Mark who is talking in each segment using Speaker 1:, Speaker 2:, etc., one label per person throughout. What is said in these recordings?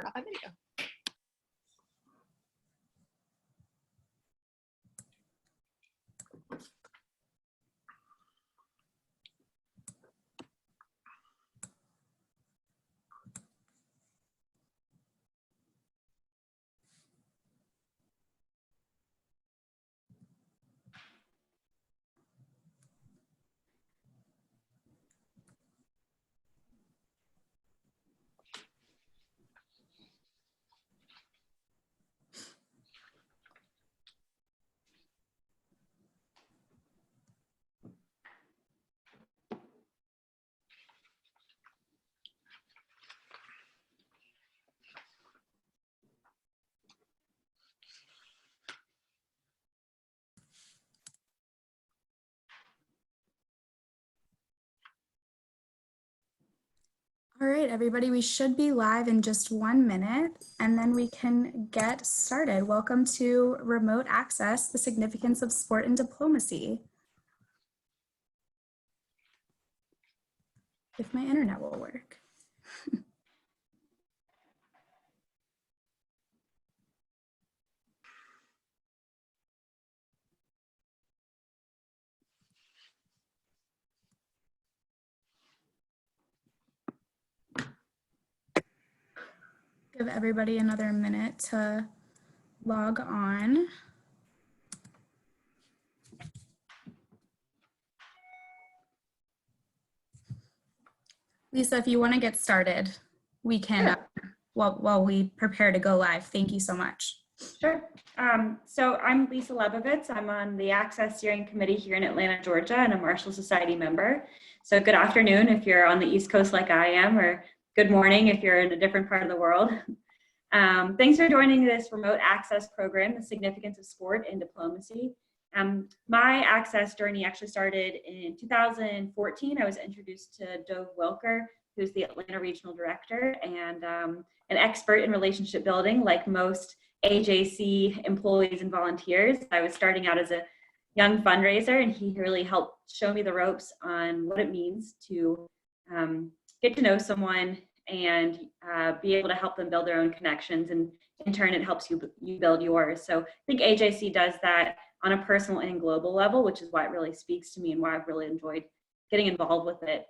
Speaker 1: turn off my video.
Speaker 2: All right, everybody, we should be live in just 1 minute, and then we can get started. Welcome to Remote Access, the Significance of Sport and Diplomacy. If my internet will work. Give everybody another minute to log on. Lisa, if you want to get started, we can, while we prepare to go live. Thank you so much.
Speaker 3: Sure. So I'm Lisa Lebovitz. I'm on the Access Steering Committee here in Atlanta, Georgia, and a Marshall Society member. So good afternoon if you're on the East Coast like I am, or good morning if you're in a different part of the world. Thanks for joining this remote access program, The Significance of Sport and Diplomacy. My access journey actually started in 2014. I was introduced to Dove Wilker, who's the Atlanta Regional Director and an expert in relationship building, like most AJC employees and volunteers. I was starting out as a young fundraiser, and he really helped show me the ropes on what it means to get to know someone and be able to help them build their own connections, and in turn it helps you build yours. So I think AJC does that on a personal and global level, which is why it really speaks to me and why I've really enjoyed getting involved with it.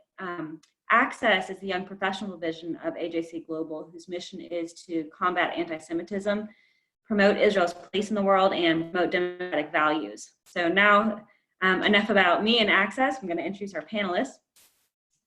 Speaker 3: Access is the young professional division of AJC Global, whose mission is to combat anti-Semitism, promote Israel's place in the world, and promote democratic values. So now enough about me and Access. I'm going to introduce our panelists.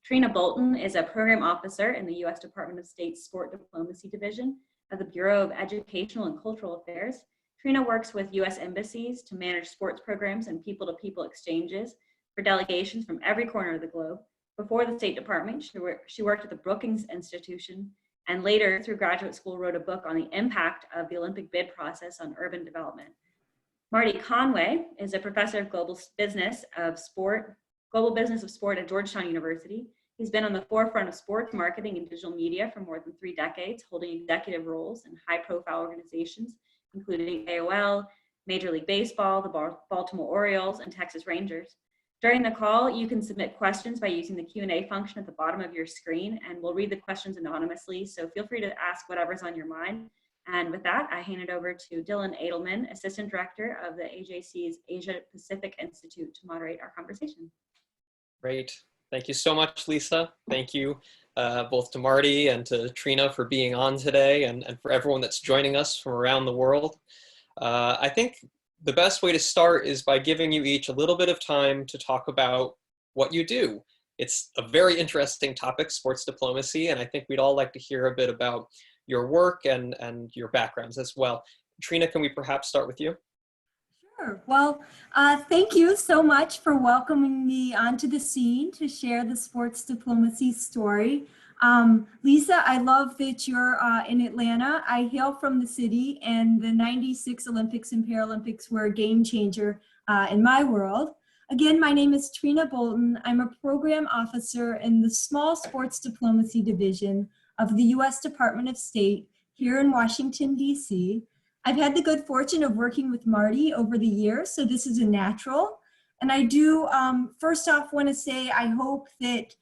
Speaker 3: Trina Bolton is a program officer in the U.S. Department of State's Sport Diplomacy Division of the Bureau of Educational and Cultural Affairs. Trina works with U.S. embassies to manage sports programs and people-to-people exchanges for delegations from every corner of the globe. Before the State Department, she worked at the Brookings Institution, and later through graduate school wrote a book on the impact of the Olympic bid process on urban development. Marty Conway is a professor of global business of sport at Georgetown University. He's been on the forefront of sports marketing and digital media for more than 3 decades, holding executive roles in high-profile organizations, including AOL, Major League Baseball, the Baltimore Orioles, and Texas Rangers. During the call, you can submit questions by using the Q&A function at the bottom of your screen, and we'll read the questions anonymously, so feel free to ask whatever's on your mind. And with that, I hand it over to Dylan Adelman, Assistant Director of the AJC's Asia Pacific Institute, to moderate our conversation.
Speaker 4: Great. Thank you so much, Lisa. Thank you both to Marty and to Trina for being on today, and for everyone that's joining us from around the world. I think the best way to start is by giving you each a little bit of time to talk about what you do. It's a very interesting topic, sports diplomacy, and I think we'd all like to hear a bit about your work and your backgrounds as well. Trina, can we perhaps start with you?
Speaker 5: Sure. Well, thank you so much for welcoming me onto the scene to share the sports diplomacy story. Lisa, I love that you're in Atlanta. I hail from the city, and the '96 Olympics and Paralympics were a game changer in my world. Again, my name is Trina Bolton. I'm a program officer in the small sports diplomacy division of the U.S. Department of State here in Washington, D.C. I've had the good fortune of working with Marty over the years, so this is a natural. And I do, first off, want to say I hope that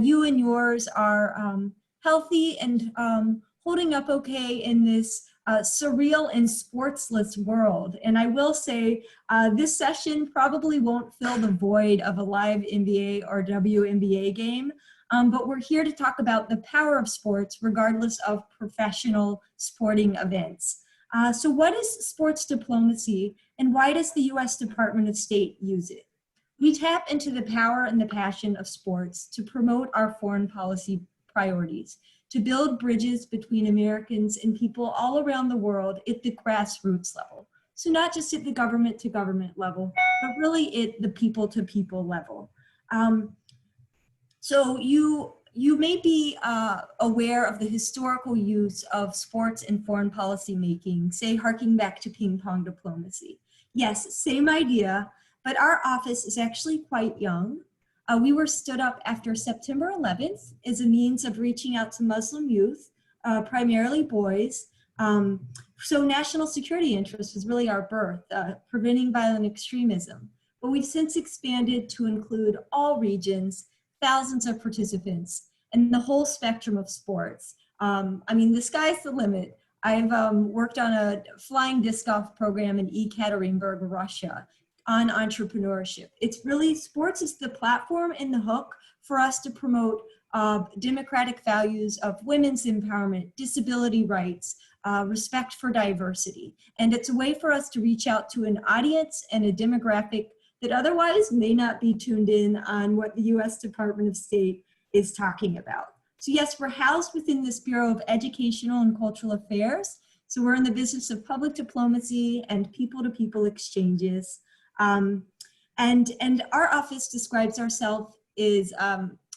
Speaker 5: you and yours are healthy and holding up okay in this surreal and sportsless world. And I will say this session probably won't fill the void of a live NBA or WNBA game, but we're here to talk about the power of sports regardless of professional sporting events. So what is sports diplomacy, and why does the U.S. Department of State use it? We tap into the power and the passion of sports to promote our foreign policy priorities, to build bridges between Americans and people all around the world at the grassroots level. So not just at the government to government level, but really at the people to people level. So you may be aware of the historical use of sports in foreign policy making, say harking back to ping pong diplomacy. Yes, same idea, but our office is actually quite young. We were stood up after September 11th as a means of reaching out to Muslim youth, primarily boys. So national security interest was really our birth, preventing violent extremism. But we've since expanded to include all regions, thousands of participants, and the whole spectrum of sports. I mean, the sky's the limit. I've worked on a flying disc golf program in Ekaterinburg, Russia, on entrepreneurship. It's really, sports is the platform and the hook for us to promote democratic values of women's empowerment, disability rights, respect for diversity. And it's a way for us to reach out to an audience and a demographic that otherwise may not be tuned in on what the U.S. Department of State is talking about. So yes, we're housed within this Bureau of Educational and Cultural Affairs. So we're in the business of public diplomacy and people-to-people exchanges. And our office describes ourselves as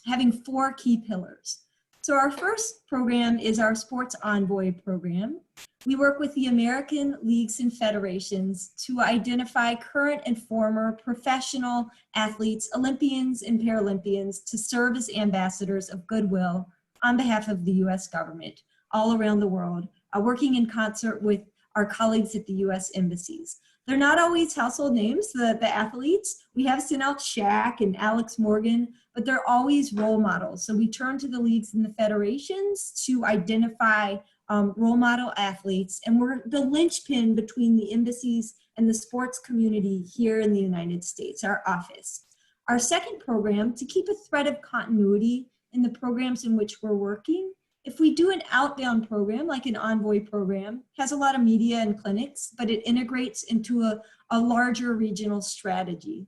Speaker 5: having 4 key pillars. So our first program is our Sports Envoy program. We work with the American leagues and federations to identify current and former professional athletes, Olympians and Paralympians, to serve as ambassadors of goodwill on behalf of the U.S. government all around the world, working in concert with our colleagues at the U.S. embassies. They're not always household names, the athletes. We have sent out Shaq and Alex Morgan, but they're always role models. So we turn to the leagues and the federations to identify role model athletes, and we're the linchpin between the embassies and the sports community here in the United States, our office. Our second program, to keep a thread of continuity in the programs in which we're working, if we do an outbound program, like an Envoy program, has a lot of media and clinics, but it integrates into a larger regional strategy.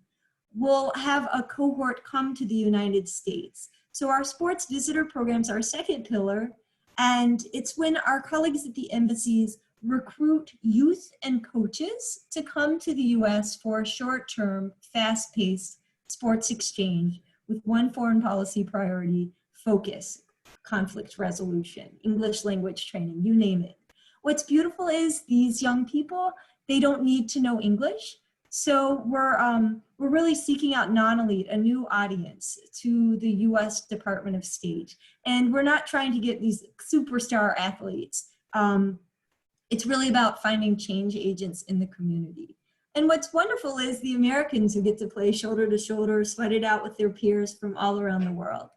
Speaker 5: We'll have a cohort come to the United States. So our sports visitor programs are our second pillar, and it's when our colleagues at the embassies recruit youth and coaches to come to the US for a short-term, fast-paced sports exchange with one foreign policy priority: focus, conflict resolution, English language training, you name it. What's beautiful is these young people, they don't need to know English. So we're really seeking out non-elite, a new audience to the U.S. Department of State. And we're not trying to get these superstar athletes. It's really about finding change agents in the community. And what's wonderful is the Americans who get to play shoulder to shoulder, sweat it out with their peers from all around the world.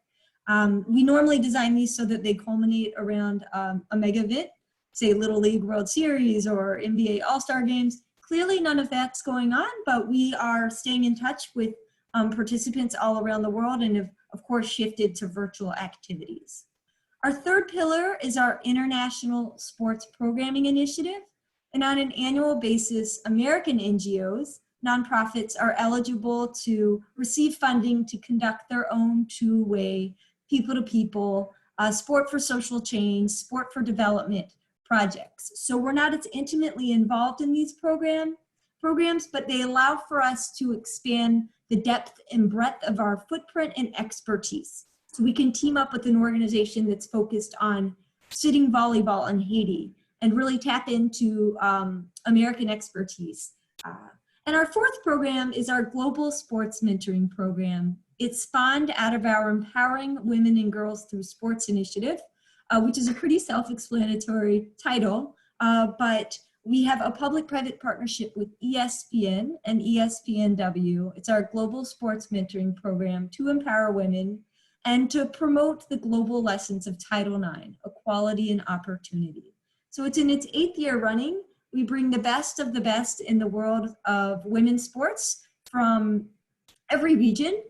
Speaker 5: We normally design these so that they culminate around a mega event, say Little League World Series or NBA All-Star Games. Clearly none of that's going on, but we are staying in touch with participants all around the world and have, of course, shifted to virtual activities. Our third pillar is our International Sports Programming Initiative. And on an annual basis, American NGOs, nonprofits, are eligible to receive funding to conduct their own two-way, people-to-people, sport for social change, sport for development projects. So we're not as intimately involved in these programs, but they allow for us to expand the depth and breadth of our footprint and expertise. So we can team up with an organization that's focused on sitting volleyball in Haiti and really tap into American expertise. And our fourth program is our Global Sports Mentoring Program. It's spawned out of our Empowering Women and Girls Through Sports initiative, which is a pretty self-explanatory title, but we have a public-private partnership with ESPN and ESPNW. It's our Global Sports Mentoring Program to empower women. and to promote the global lessons of Title IX, equality and opportunity. So it's in its 8th year running. We bring the best of the best in the world of women's sports from every region.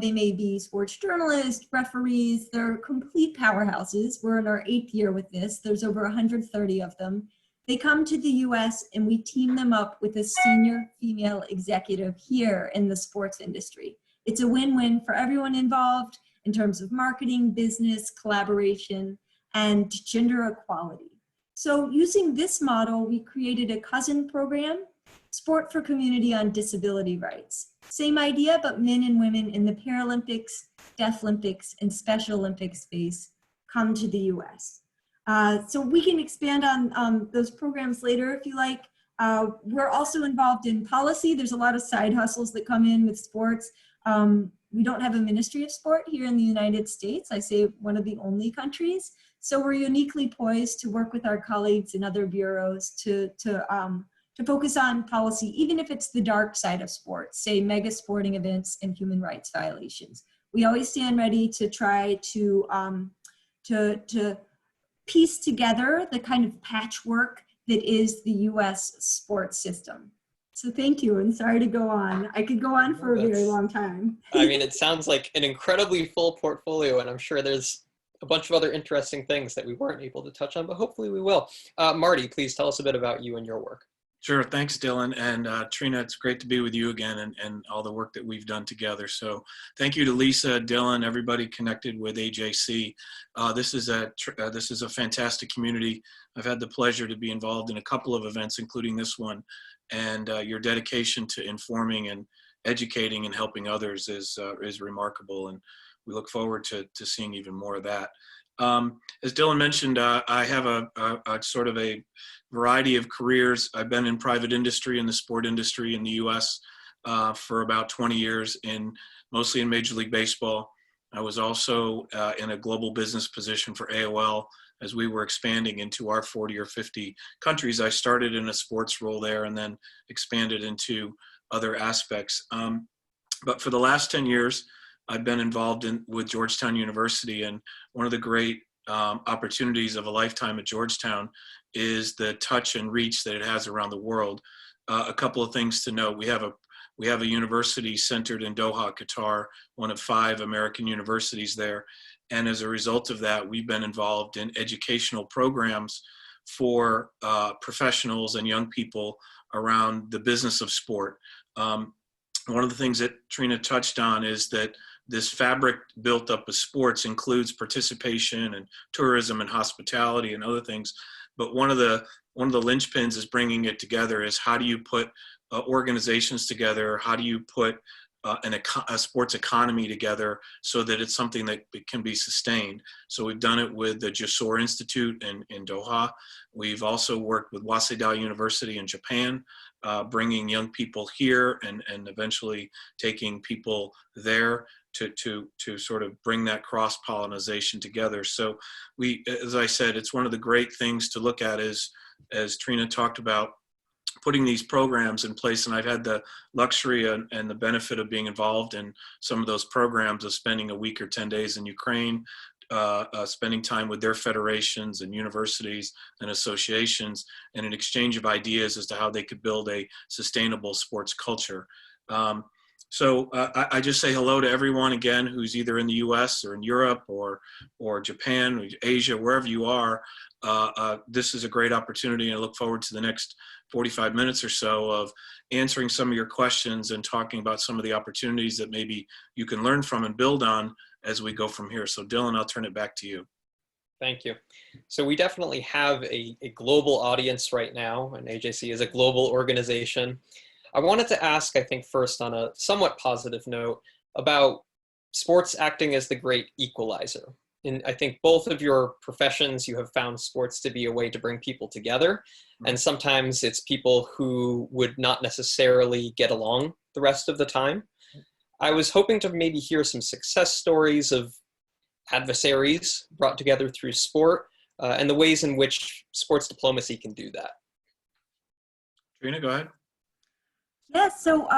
Speaker 5: They may be sports journalists, referees, they're complete powerhouses. We're in our 8th year with this. There's over 130 of them. They come to the US and we team them up with a senior female executive here in the sports industry. It's a win-win for everyone involved in terms of marketing, business, collaboration, and gender equality. So using this model, we created a cousin program, Sport for Community on Disability Rights. Same idea, but men and women in the Paralympics, Deaflympics, and Special Olympics space come to the US. So we can expand on those programs later if you like. We're also involved in policy. There's a lot of side hustles that come in with sports. We don't have a Ministry of Sport here in the United States. I say one of the only countries. So we're uniquely poised to work with our colleagues in other bureaus to focus on policy, even if it's the dark side of sports, say mega sporting events and human rights violations. We always stand ready to try to piece together the kind of patchwork that is the US sports system. So thank you, and sorry to go on. I could go on for a very long time.
Speaker 4: I mean, it sounds like an incredibly full portfolio, and I'm sure there's a bunch of other interesting things that we weren't able to touch on, but hopefully we will. Marty, please tell us a bit about you and your work.
Speaker 1: Sure. Thanks, Dylan. And Trina, it's great to be with you again and all the work that we've done together. So thank you to Lisa, Dylan, everybody connected with AJC. This is a fantastic community. I've had the pleasure to be involved in a couple of events, including this one. And your dedication to informing and educating and helping others is remarkable. And we look forward to seeing even more of that. As Dylan mentioned, I have a sort of a variety of careers. I've been in private industry, in the sport industry in the US for about 20 years, mostly in Major League Baseball. I was also in a global business position for AOL as we were expanding into our 40 or 50 countries. I started in a sports role there and then expanded into other aspects. But for the last 10 years, I've been involved with Georgetown University, and one of the great opportunities of a lifetime at Georgetown is the touch and reach that it has around the world. A couple of things to note: we have a university centered in Doha, Qatar, one of 5 American universities there, and as a result of that, we've been involved in educational programs for professionals and young people around the business of sport. One of the things that Trina touched on is that this fabric built up of sports includes participation and tourism and hospitality and other things. But one of the linchpins is bringing it together is how do you put organizations together? How do you put a sports economy together so that it's something that can be sustained? So we've done it with the Jasor Institute in Doha. We've also worked with Waseda University in Japan, bringing young people here and eventually taking people there to sort of bring that cross-pollination together. So as I said, it's one of the great things to look at is, as Trina talked about, putting these programs in place. And I've had the luxury and the benefit of being involved in some of those programs, of spending a week or 10 days in Ukraine, spending time with their federations and universities and associations, and an exchange of ideas as to how they could build a sustainable sports culture. So I just say hello to everyone again who's either in the US or in Europe or Japan, or Asia, wherever you are. This is a great opportunity, and I look forward to the next 45 minutes or so of answering some of your questions and talking about some of the opportunities that maybe you can learn from and build on as we go from here. So Dylan, I'll turn it back to you.
Speaker 4: Thank you. So we definitely have a global audience right now, and AJC is a global organization. I wanted to ask, I think first on a somewhat positive note, about sports acting as the great equalizer. And I think both of your professions, you have found sports to be a way to bring people together. And sometimes it's people who would not necessarily get along the rest of the time. I was hoping to maybe hear some success stories of adversaries brought together through sport and the ways in which sports diplomacy can do that.
Speaker 1: Trina, go ahead.
Speaker 5: Yeah, so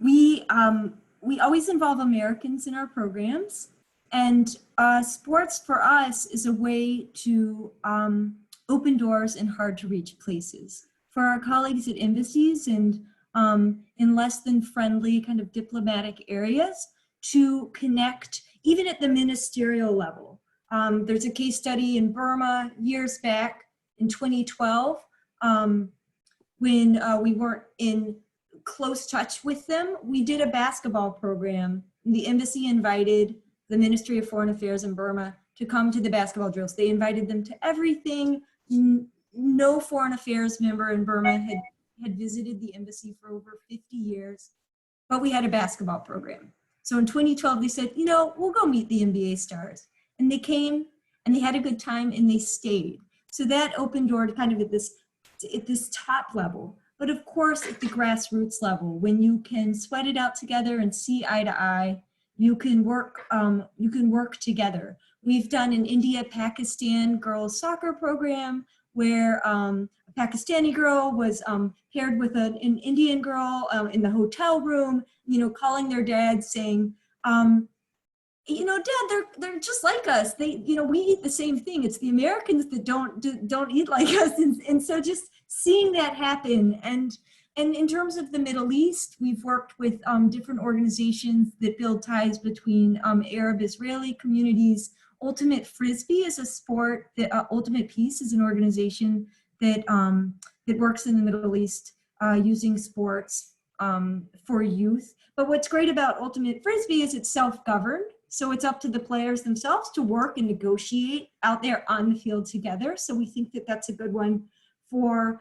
Speaker 5: we always involve Americans in our programs. And sports for us is a way to open doors in hard to reach places. For our colleagues at embassies and in less than friendly kind of diplomatic areas, to connect even at the ministerial level. There's a case study in Burma years back in 2012 when we weren't in close touch with them. We did a basketball program. The embassy invited the Ministry of Foreign Affairs in Burma to come to the basketball drills. They invited them to everything. No foreign affairs member in Burma had visited the embassy for over 50 years, but we had a basketball program. So in 2012, they said, we'll go meet the NBA stars. And they came and they had a good time and they stayed. So that opened door to kind of at this top level. But of course, at the grassroots level, when you can sweat it out together and see eye to eye, you can work together. We've done an India-Pakistan girls soccer program where a Pakistani girl was paired with an Indian girl in the hotel room, calling their dad saying, Dad, they're just like us. We eat the same thing. It's the Americans that don't eat like us. And so just seeing that happen. And in terms of the Middle East, we've worked with different organizations that build ties between Arab-Israeli communities. Ultimate Frisbee is a sport that Ultimate Peace is an organization that works in the Middle East using sports for youth. But what's great about Ultimate Frisbee is it's self-governed. So it's up to the players themselves to work and negotiate out there on the field together. So we think that that's a good one for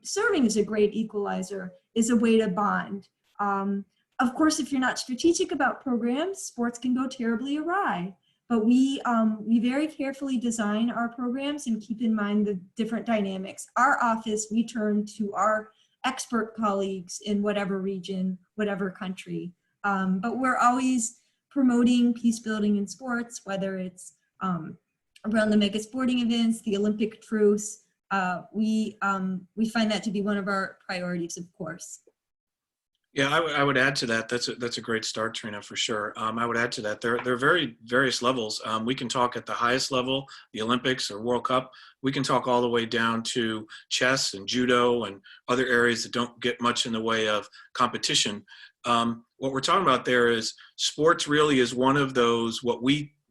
Speaker 5: serving as a great equalizer, is a way to bond. Of course, if you're not strategic about programs, sports can go terribly awry. But we very carefully design our programs and keep in mind the different dynamics. Our office, we turn to our expert colleagues in whatever region, whatever country. But we're always promoting peace building in sports, whether it's around the mega sporting events, the Olympic truce. We find that to be one of our priorities, of course.
Speaker 1: Yeah, I would add to that. That's a great start, Trina, for sure. I would add to that. There are very various levels. We can talk at the highest level, the Olympics or World Cup. We can talk all the way down to chess and judo and other areas that don't get much in the way of competition. What we're talking about there is sports really is one of those, the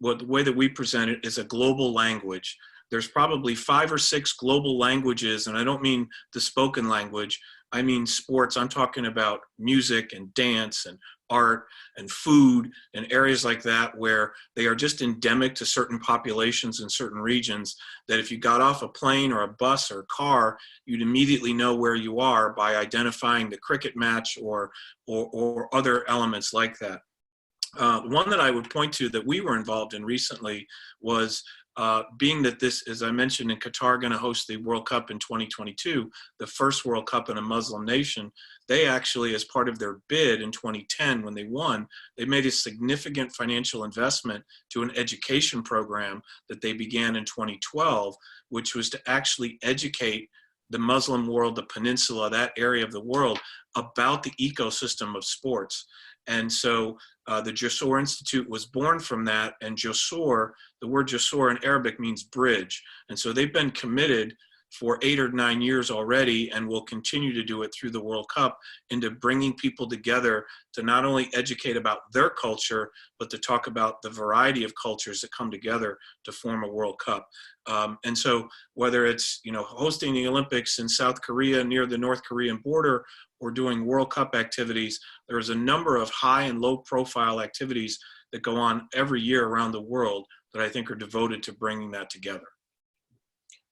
Speaker 1: way that we present it is a global language. There's probably 5 or 6 global languages, and I don't mean the spoken language. I mean sports. I'm talking about music and dance and art and food and areas like that where they are just endemic to certain populations in certain regions, that if you got off a plane or a bus or a car, you'd immediately know where you are by identifying the cricket match or other elements like that. One that I would point to that we were involved in recently was being that this, as I mentioned, in Qatar, going to host the World Cup in 2022, the first World Cup in a Muslim nation. They actually, as part of their bid in 2010, when they won, they made a significant financial investment to an education program that they began in 2012, which was to actually educate the Muslim world, the peninsula, that area of the world, about the ecosystem of sports. And so the Josor Institute was born from that, and Josor, the word Josor in Arabic means bridge. And so they've been committed for 8 or 9 years already, and will continue to do it through the World Cup, into bringing people together to not only educate about their culture, but to talk about the variety of cultures that come together to form a World Cup. And so whether it's, hosting the Olympics in South Korea near the North Korean border, or doing World Cup activities, there's a number of high and low profile activities that go on every year around the world that I think are devoted to bringing that together.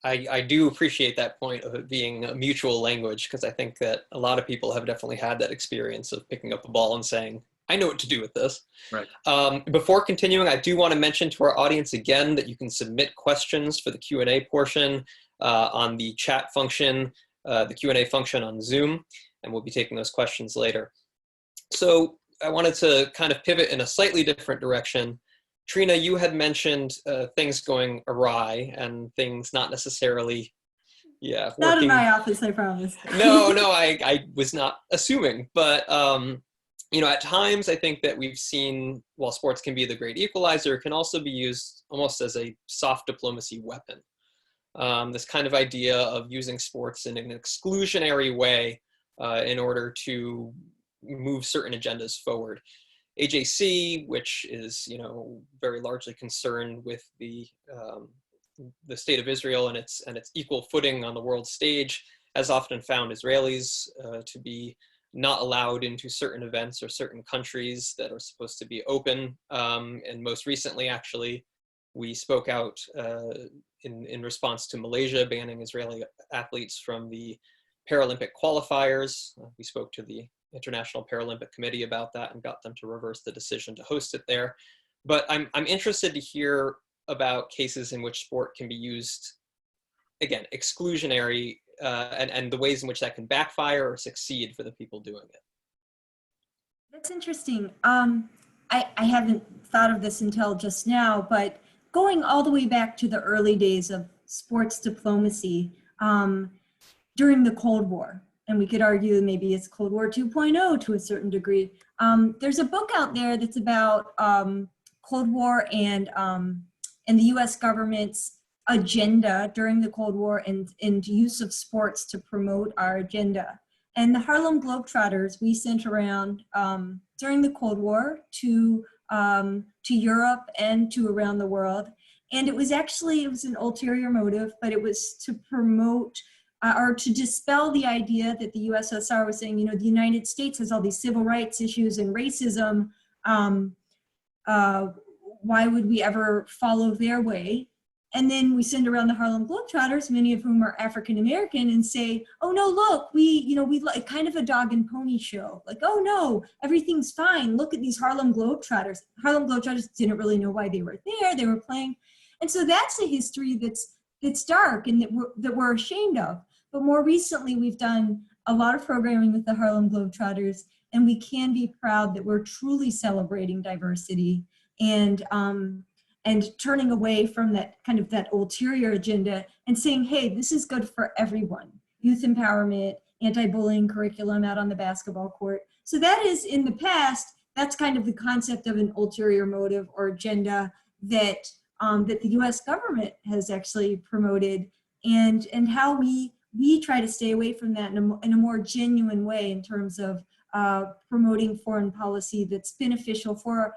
Speaker 4: I do appreciate that point of it being a mutual language, because I think that a lot of people have definitely had that experience of picking up a ball and saying, I know what to do with this.
Speaker 1: Right.
Speaker 4: Before continuing, I do want to mention to our audience again that you can submit questions for the Q&A portion on the chat function, the Q&A function on Zoom, and we'll be taking those questions later. So I wanted to kind of pivot in a slightly different direction. Trina, you had mentioned things going awry and things not necessarily, working.
Speaker 5: Not in my office, I promise.
Speaker 4: No, I was not assuming, but at times I think that we've seen, while sports can be the great equalizer, it can also be used almost as a soft diplomacy weapon. This kind of idea of using sports in an exclusionary way in order to move certain agendas forward. AJC, which is, very largely concerned with the state of Israel and its equal footing on the world stage, has often found Israelis to be not allowed into certain events or certain countries that are supposed to be open. And most recently, actually, we spoke out in response to Malaysia banning Israeli athletes from the Paralympic qualifiers. We spoke to the International Paralympic Committee about that and got them to reverse the decision to host it there. But I'm interested to hear about cases in which sport can be used, again, exclusionary, and the ways in which that can backfire or succeed for the people doing it.
Speaker 5: That's interesting. I haven't thought of this until just now, but going all the way back to the early days of sports diplomacy during the Cold War, and we could argue maybe it's Cold War 2.0 to a certain degree. There's a book out there that's about Cold War and the U.S. government's agenda during the Cold War and use of sports to promote our agenda. And the Harlem Globetrotters we sent around during the Cold War to Europe and to around the world. And it was an ulterior motive, but it was to promote or to dispel the idea that the USSR was saying, the United States has all these civil rights issues and racism. Why would we ever follow their way? And then we send around the Harlem Globetrotters, many of whom are African American, and say, "Oh no, look, we like kind of a dog and pony show. Like, oh no, everything's fine. Look at these Harlem Globetrotters." Harlem Globetrotters didn't really know why they were there. They were playing, and so that's a history that's dark and that we're ashamed of. But more recently, we've done a lot of programming with the Harlem Globetrotters, and we can be proud that we're truly celebrating diversity and turning away from that ulterior agenda and saying, hey, this is good for everyone. Youth empowerment, anti-bullying curriculum out on the basketball court. So that is, in the past, that's kind of the concept of an ulterior motive or agenda that the US government has actually promoted, and how we try to stay away from that in a more genuine way in terms of promoting foreign policy that's beneficial for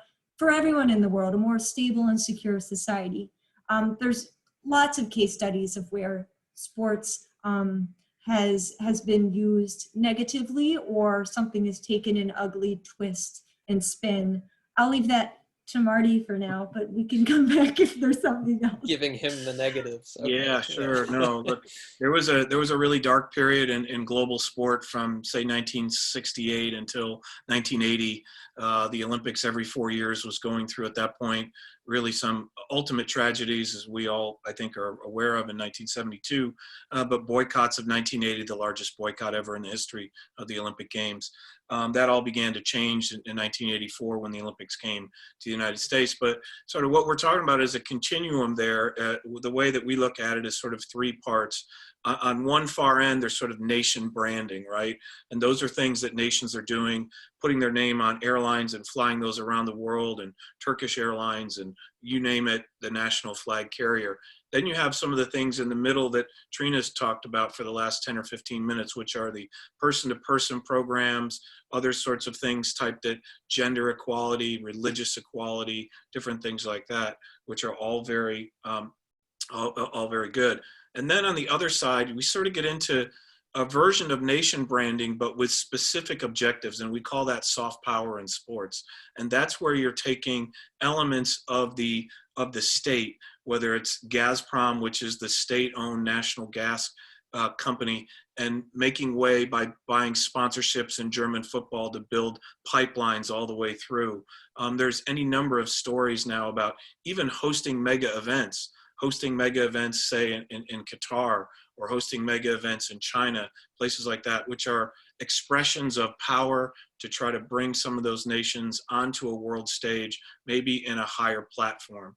Speaker 5: everyone in the world, a more stable and secure society. There's lots of case studies of where sports has been used negatively, or something is taken an ugly twist and spin. I'll leave that to Marty for now, but we can come back if there's something else.
Speaker 4: Giving him the negatives. Okay.
Speaker 1: Yeah, sure. No, look, there was a really dark period in global sport from, say, 1968 until 1980. The Olympics every 4 years was going through at that point really some ultimate tragedies, as we all, I think, are aware of, in 1972, but boycotts of 1980, the largest boycott ever in the history of the Olympic Games. That all began to change in 1984 when the Olympics came to the United States. But sort of what we're talking about is a continuum there. The way that we look at it is sort of three parts. On one far end, there's sort of nation branding, right? And those are things that nations are doing, putting their name on airlines and flying those around the world, and Turkish Airlines and you name it, the national flag carrier. Then you have some of the things in the middle that Trina's talked about for the last 10 or 15 minutes, which are the person-to-person programs, other sorts of things typed at gender equality, religious equality, different things like that, which are all very good. And then on the other side, we sort of get into a version of nation branding, but with specific objectives, and we call that soft power in sports. And that's where you're taking elements of the state, whether it's Gazprom, which is the state-owned national gas company, and making way by buying sponsorships in German football to build pipelines all the way through. There's any number of stories now about even hosting mega events, say in Qatar, or hosting mega events in China, places like that, which are expressions of power to try to bring some of those nations onto a world stage, maybe in a higher platform.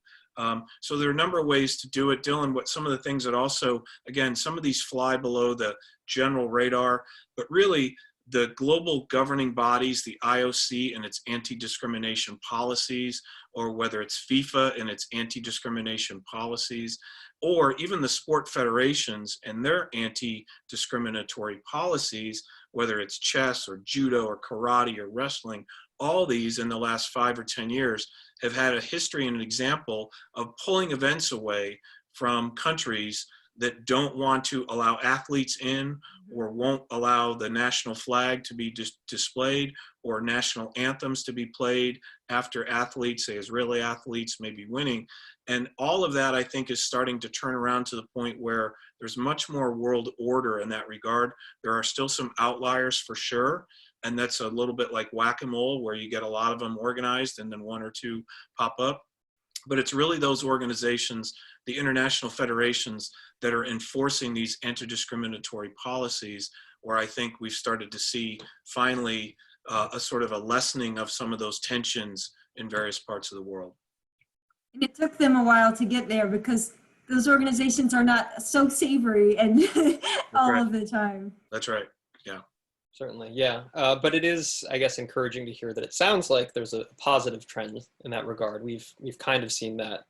Speaker 1: So there are a number of ways to do it. Dylan, what some of the things that also, again, some of these fly below the general radar, but really the global governing bodies, the IOC and its anti-discrimination policies, or whether it's FIFA and its anti-discrimination policies, or even the sport federations and their anti-discriminatory policies, whether it's chess or judo or karate or wrestling, all these in the last 5 or 10 years have had a history and an example of pulling events away from countries that don't want to allow athletes in, or won't allow the national flag to be displayed, or national anthems to be played after athletes, say Israeli athletes, may be winning. And all of that, I think, is starting to turn around to the point where there's much more world order in that regard. There are still some outliers for sure, and that's a little bit like whack-a-mole, where you get a lot of them organized and then 1 or 2 pop up. But it's really those organizations, the international federations, that are enforcing these anti-discriminatory policies, where I think we've started to see finally a sort of a lessening of some of those tensions in various parts of the world.
Speaker 5: And it took them a while to get there because those organizations are not so savory and all of the time.
Speaker 1: That's right. Yeah.
Speaker 4: Certainly, yeah. But it is, I guess, encouraging to hear that it sounds like there's a positive trend in that regard. We've kind of seen that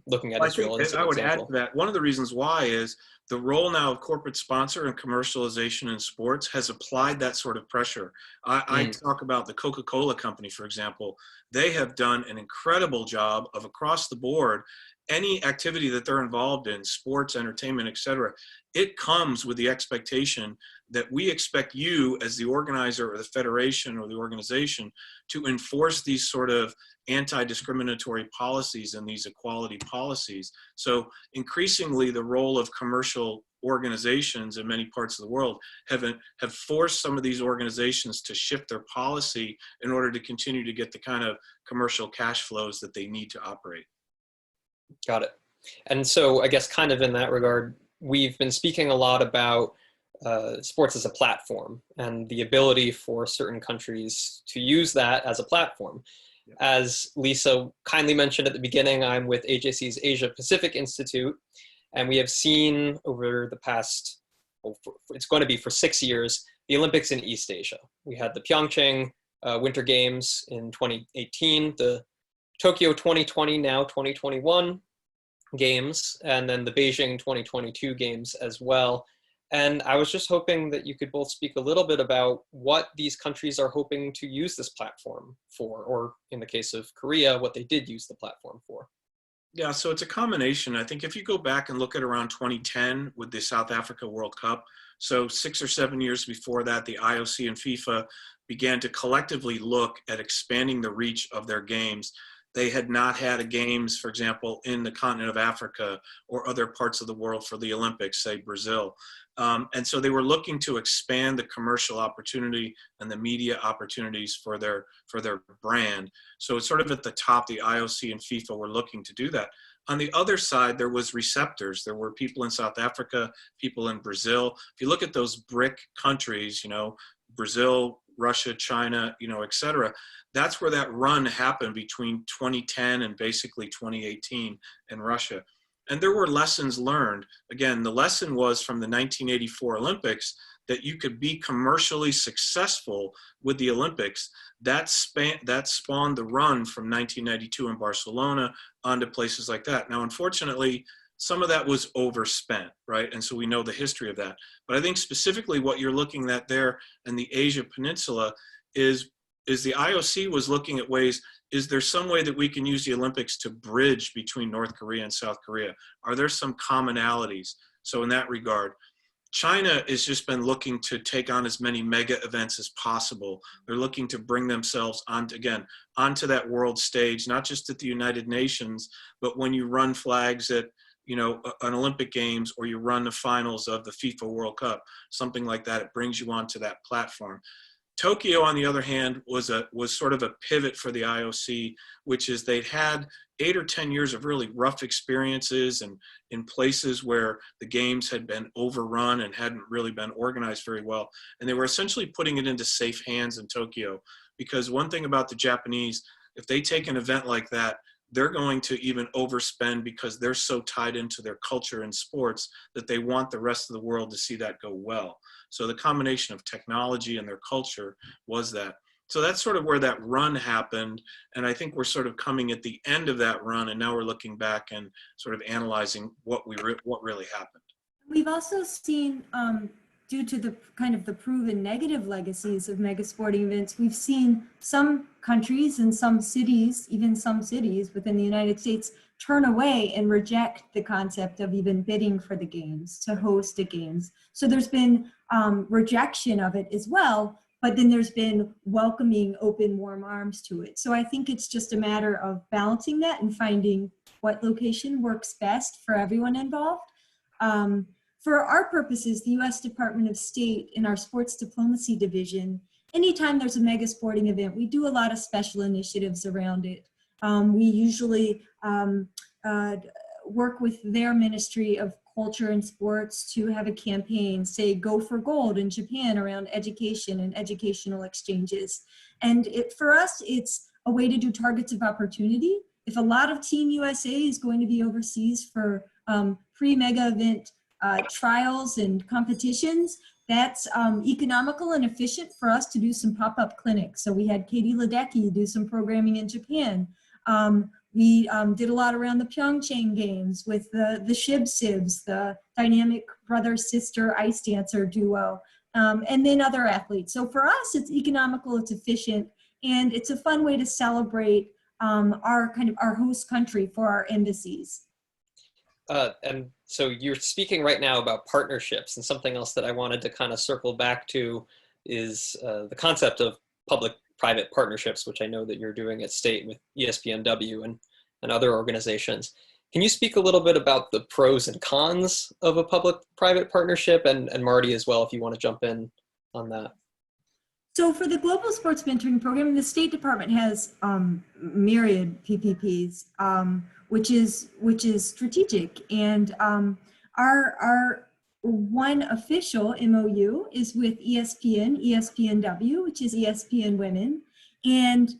Speaker 4: looking at Israel as an
Speaker 1: I would add
Speaker 4: example.
Speaker 1: to that, one of the reasons why is the role now of corporate sponsor and commercialization in sports has applied that sort of pressure. I talk about the Coca-Cola company, for example. They have done an incredible job of, across the board, any activity that they're involved in, sports, entertainment, etc., it comes with the expectation that we expect you as the organizer or the federation or the organization to enforce these sort of anti-discriminatory policies and these equality policies. So increasingly the role of commercial organizations in many parts of the world have forced some of these organizations to shift their policy in order to continue to get the kind of commercial cash flows that they need to operate.
Speaker 4: Got it. And so I guess kind of in that regard, we've been speaking a lot about sports as a platform and the ability for certain countries to use that as a platform. Yeah. As Lisa kindly mentioned at the beginning, I'm with AJC's Asia Pacific Institute, and we have seen over the past, it's going to be for 6 years, the Olympics in East Asia. We had the Pyeongchang Winter Games in 2018, the Tokyo 2020, now 2021 games, and then the Beijing 2022 games as well. And I was just hoping that you could both speak a little bit about what these countries are hoping to use this platform for, or in the case of Korea, what they did use the platform for.
Speaker 1: Yeah, so it's a combination. I think if you go back and look at around 2010 with the South Africa World Cup, so 6 or 7 years before that, the IOC and FIFA began to collectively look at expanding the reach of their games. They had not had a games, for example, in the continent of Africa or other parts of the world for the Olympics, say Brazil. And so they were looking to expand the commercial opportunity and the media opportunities for their brand. So it's sort of at the top, the IOC and FIFA were looking to do that. On the other side, there was receptors. There were people in South Africa, people in Brazil. If you look at those BRIC countries, you know, Brazil, Russia, China, you know, et cetera, that's where that run happened between 2010 and basically 2018 in Russia. And there were lessons learned. Again, the lesson was from the 1984 Olympics that you could be commercially successful with the Olympics. That spawned the run from 1992 in Barcelona onto places like that. Now, unfortunately, some of that was overspent, right? And so we know the history of that. But I think specifically what you're looking at there in the Asia Peninsula is the IOC was looking at ways, is there some way that we can use the Olympics to bridge between North Korea and South Korea? Are there some commonalities? So in that regard, China has just been looking to take on as many mega events as possible. They're looking to bring themselves onto that world stage, not just at the United Nations, but when you run flags at, you know, an Olympic Games, or you run the finals of the FIFA World Cup, something like that, it brings you onto that platform. Tokyo, on the other hand, was sort of a pivot for the IOC, which is they'd had 8 or 10 years of really rough experiences and in places where the games had been overrun and hadn't really been organized very well. And they were essentially putting it into safe hands in Tokyo, because one thing about the Japanese, if they take an event like that, they're going to even overspend because they're so tied into their culture in sports that they want the rest of the world to see that go well. So the combination of technology and their culture was that. So that's sort of where that run happened. And I think we're sort of coming at the end of that run, and now we're looking back and sort of analyzing what really happened.
Speaker 5: We've also seen, due to the kind of the proven negative legacies of mega sporting events, we've seen some countries and some cities, even some cities within the United States, turn away and reject the concept of even bidding for the games, to host the games. So there's been rejection of it as well, but then there's been welcoming open, warm arms to it. So I think it's just a matter of balancing that and finding what location works best for everyone involved. For our purposes, the U.S. Department of State in our Sports Diplomacy Division, anytime there's a mega sporting event, we do a lot of special initiatives around it. We usually work with their Ministry of Culture and Sports to have a campaign, say Go for Gold in Japan, around education and educational exchanges. And for us, it's a way to do targets of opportunity. If a lot of Team USA is going to be overseas for pre-mega event trials and competitions, that's economical and efficient for us to do some pop-up clinics. So we had Katie Ledecky do some programming in Japan. We did a lot around the Pyeongchang Games with the Shib Sibs, the dynamic brother-sister ice dancer duo, and then other athletes. So for us, it's economical, it's efficient, and it's a fun way to celebrate our host country for our embassies.
Speaker 4: And so you're speaking right now about partnerships, and something else that I wanted to kind of circle back to is the concept of public-private partnerships, which I know that you're doing at State with ESPNW and other organizations. Can you speak a little bit about the pros and cons of a public-private partnership, and Marty as well, if you want to jump in on that?
Speaker 5: So for the Global Sports Mentoring Program, the State Department has myriad PPPs, which is strategic. And our one official MOU is with ESPNW, which is ESPN Women. And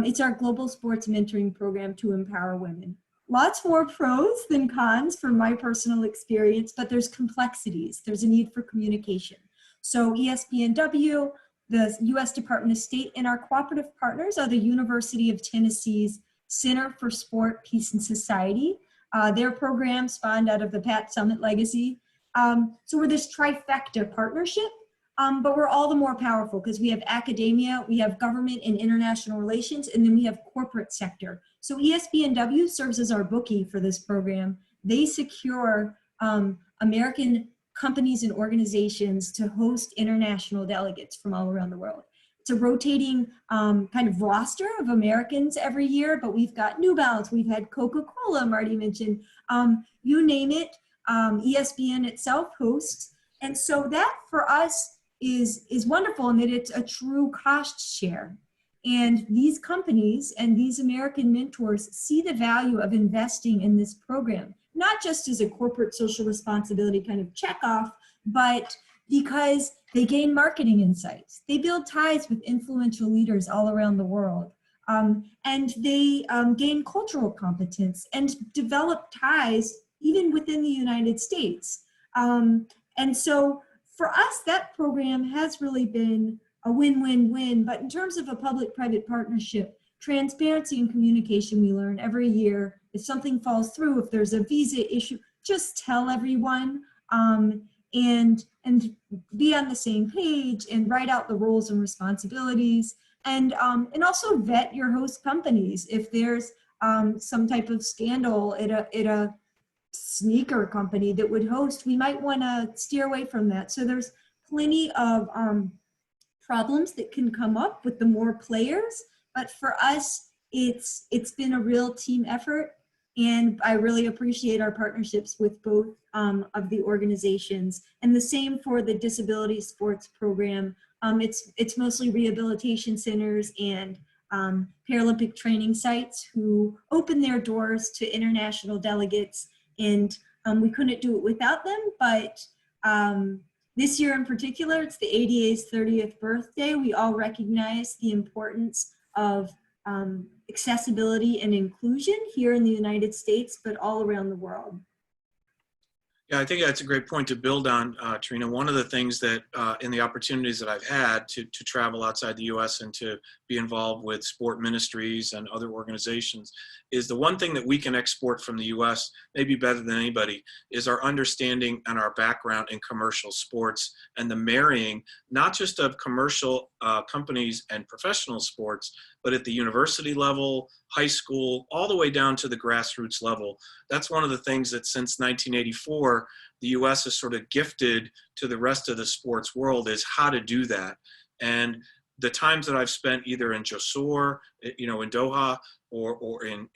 Speaker 5: it's our Global Sports Mentoring Program to empower women. Lots more pros than cons from my personal experience, but there's complexities. There's a need for communication. So ESPNW, the U.S. Department of State, and our cooperative partners are the University of Tennessee's Center for Sport, Peace, and Society. Their program spawned out of the Pat Summitt legacy. So we're this trifecta partnership, but we're all the more powerful because we have academia, we have government and international relations, and then we have corporate sector. So ESPNW serves as our bookie for this program. They secure American companies and organizations to host international delegates from all around the world. It's a rotating kind of roster of Americans every year, but we've got New Balance, we've had Coca-Cola, Marty mentioned, you name it, ESPN itself hosts. And so that for us is wonderful in that it's a true cost share. And these companies and these American mentors see the value of investing in this program, not just as a corporate social responsibility kind of check off, but because they gain marketing insights. They build ties with influential leaders all around the world. And they gain cultural competence and develop ties even within the United States. And so for us, that program has really been a win-win-win. But in terms of a public-private partnership, transparency and communication, we learn every year. If something falls through, if there's a visa issue, just tell everyone and be on the same page and write out the roles and responsibilities, and also vet your host companies. If there's some type of scandal at a sneaker company that would host, we might want to steer away from that. So there's plenty of problems that can come up with the more players, but for us, it's been a real team effort, and I really appreciate our partnerships with both of the organizations. And the same for the disability sports program. It's mostly rehabilitation centers and Paralympic training sites who open their doors to international delegates, and we couldn't do it without them, but this year in particular, it's the ADA's 30th birthday. We all recognize the importance of accessibility and inclusion here in the United States, but all around the world.
Speaker 1: Yeah, I think that's a great point to build on, Trina. One of the things that in the opportunities that I've had to travel outside the US and to be involved with sport ministries and other organizations is the one thing that we can export from the US, maybe better than anybody, is our understanding and our background in commercial sports and the marrying, not just of commercial companies and professional sports, but at the university level, high school, all the way down to the grassroots level. That's one of the things that since 1984, the US has sort of gifted to the rest of the sports world is how to do that. And the times that I've spent either in Jessore, in Doha, or in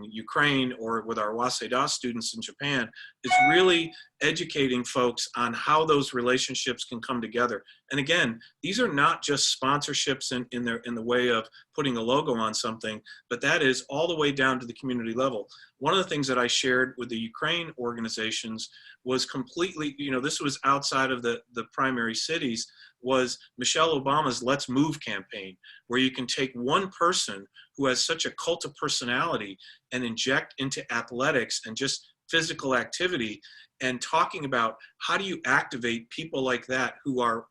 Speaker 1: Ukraine, or with our Waseda students in Japan, is really educating folks on how those relationships can come together. And again, these are not just sponsorships in the way of putting a logo on something, but that is all the way down to the community level. One of the things that I shared with the Ukraine organizations was completely, this was outside of the primary cities, was Michelle Obama's Let's Move campaign, where you can take one person who has such a cult of personality and inject into athletics and just physical activity, and talking about how do you activate people like that who are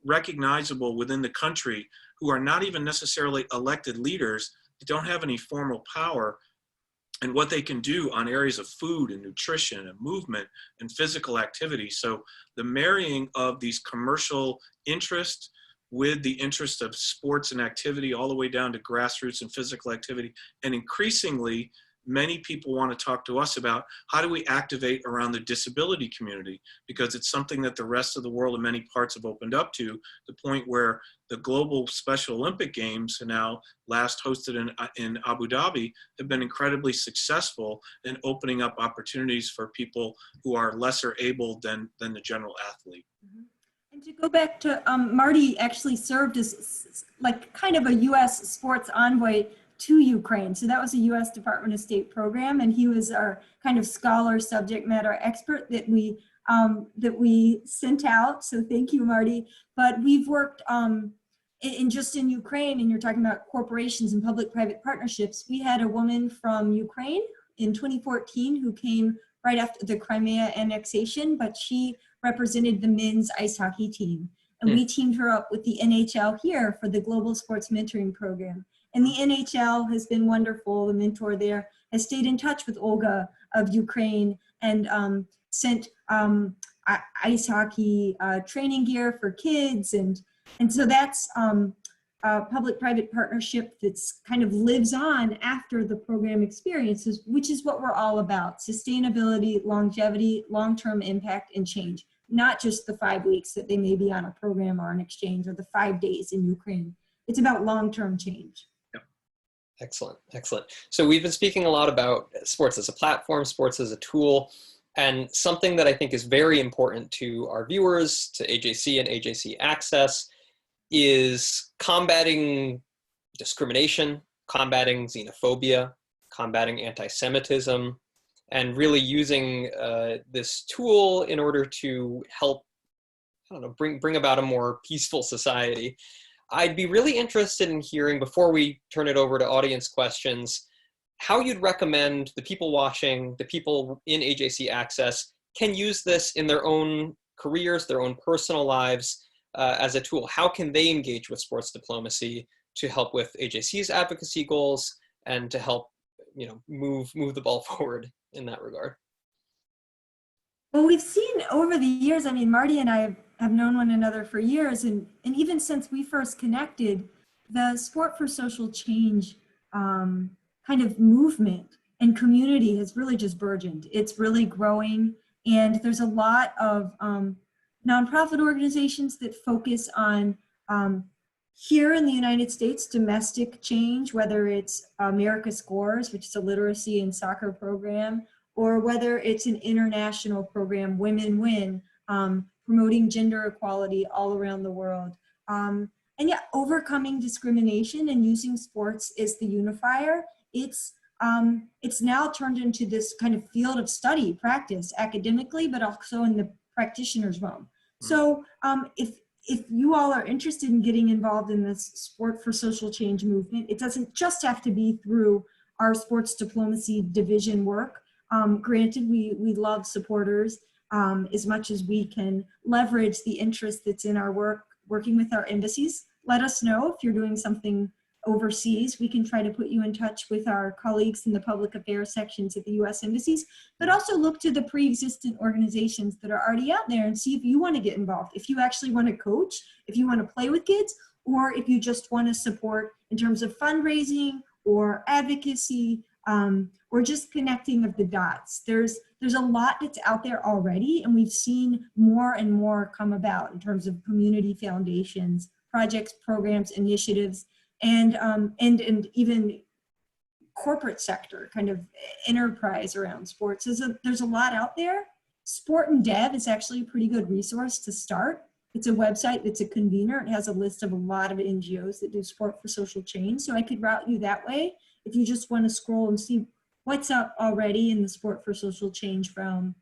Speaker 1: recognizable within the country, who are not even necessarily elected leaders, that don't have any formal power, and what they can do on areas of food and nutrition and movement and physical activity. So the marrying of these commercial interests with the interest of sports and activity all the way down to grassroots and physical activity. And increasingly, many people want to talk to us about how do we activate around the disability community, because it's something that the rest of the world in many parts have opened up to the point where the global Special Olympic Games, now last hosted in Abu Dhabi, have been incredibly successful in opening up opportunities for people who are lesser able than the general athlete.
Speaker 5: Mm-hmm. And to go back to, Marty actually served as like kind of a U.S. sports envoy to Ukraine. So that was a U.S. Department of State program, and he was our kind of scholar, subject matter expert that we sent out. So thank you, Marty. But we've worked just in Ukraine, and you're talking about corporations and public-private partnerships. We had a woman from Ukraine in 2014 who came right after the Crimea annexation, but she represented the men's ice hockey team. And we teamed her up with the NHL here for the Global Sports Mentoring Program. And the NHL has been wonderful. The mentor there has stayed in touch with Olga of Ukraine and sent ice hockey training gear for kids. And so that's a public-private partnership that's kind of lives on after the program experiences, which is what we're all about: sustainability, longevity, long-term impact, and change. Not just the 5 weeks that they may be on a program or an exchange, or the 5 days in Ukraine. It's about long-term change.
Speaker 4: Excellent, excellent. So we've been speaking a lot about sports as a platform, sports as a tool, and something that I think is very important to our viewers, to AJC and AJC Access, is combating discrimination, combating xenophobia, combating anti-Semitism, and really using this tool in order to help, bring about a more peaceful society. I'd be really interested in hearing, before we turn it over to audience questions, how you'd recommend the people watching, the people in AJC Access, can use this in their own careers, their own personal lives as a tool. How can they engage with sports diplomacy to help with AJC's advocacy goals and to help, move the ball forward in that regard?
Speaker 5: Well, we've seen over the years, Marty and I have known one another for years, and even since we first connected, the sport for social change kind of movement and community has really just burgeoned. It's really growing, and there's a lot of nonprofit organizations that focus on here in the United States, domestic change, whether it's America Scores, which is a literacy and soccer program, or whether it's an international program, Women Win, promoting gender equality all around the world. And yeah, overcoming discrimination and using sports as the unifier, it's now turned into this kind of field of study, practice, academically, but also in the practitioner's realm. So if you all are interested in getting involved in this Sport for Social Change movement, it doesn't just have to be through our sports diplomacy division work. Granted, we love supporters as much as we can leverage the interest that's in our work, working with our embassies. Let us know if you're doing something overseas. We can try to put you in touch with our colleagues in the public affairs sections at the U.S. embassies, but also look to the pre-existent organizations that are already out there and see if you want to get involved, if you actually want to coach, if you want to play with kids, or if you just want to support in terms of fundraising or advocacy, or just connecting of the dots. There's a lot that's out there already, and we've seen more and more come about in terms of community foundations, projects, programs, initiatives, and even corporate sector kind of enterprise around sports. There's a lot out there. Sport and Dev is actually a pretty good resource to start. It's a website that's a convener. It has a list of a lot of NGOs that do sport for social change. So I could route you that way if you just want to scroll and see what's up already in the sport for social change realm.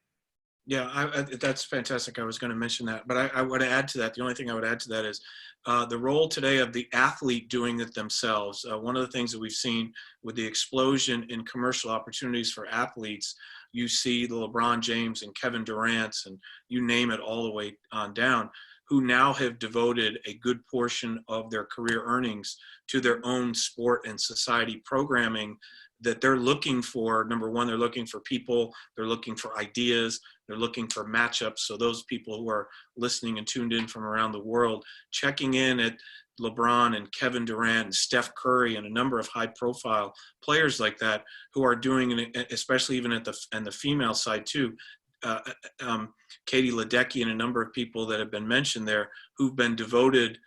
Speaker 1: Yeah, that's fantastic. I was going to mention that, but I would add to that. The only thing I would add to that is the role today of the athlete doing it themselves. One of the things that we've seen with the explosion in commercial opportunities for athletes, you see the LeBron James and Kevin Durant's and you name it all the way on down, who now have devoted a good portion of their career earnings to their own sport and society programming that they're looking for. Number one, they're looking for people, they're looking for ideas, they're looking for matchups. So those people who are listening and tuned in from around the world, checking in at LeBron and Kevin Durant and Steph Curry and a number of high profile players like that who are doing it, especially even at the female side too. Katie Ledecky and a number of people that have been mentioned there who've been devoted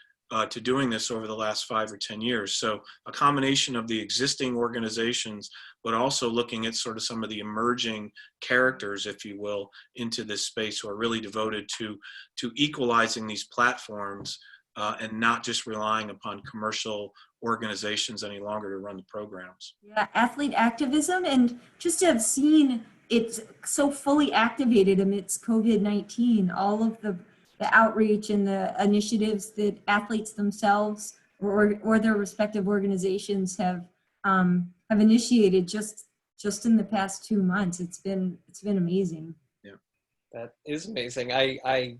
Speaker 1: to doing this over the last 5 or 10 years. So a combination of the existing organizations, but also looking at sort of some of the emerging characters, if you will, into this space who are really devoted to equalizing these platforms and not just relying upon commercial organizations any longer to run the programs.
Speaker 5: Yeah, athlete activism, and just to have seen it's so fully activated amidst COVID-19, all of the outreach and the initiatives that athletes themselves or their respective organizations have initiated just in the past 2 months. It's been amazing.
Speaker 1: Yeah,
Speaker 4: that is amazing. I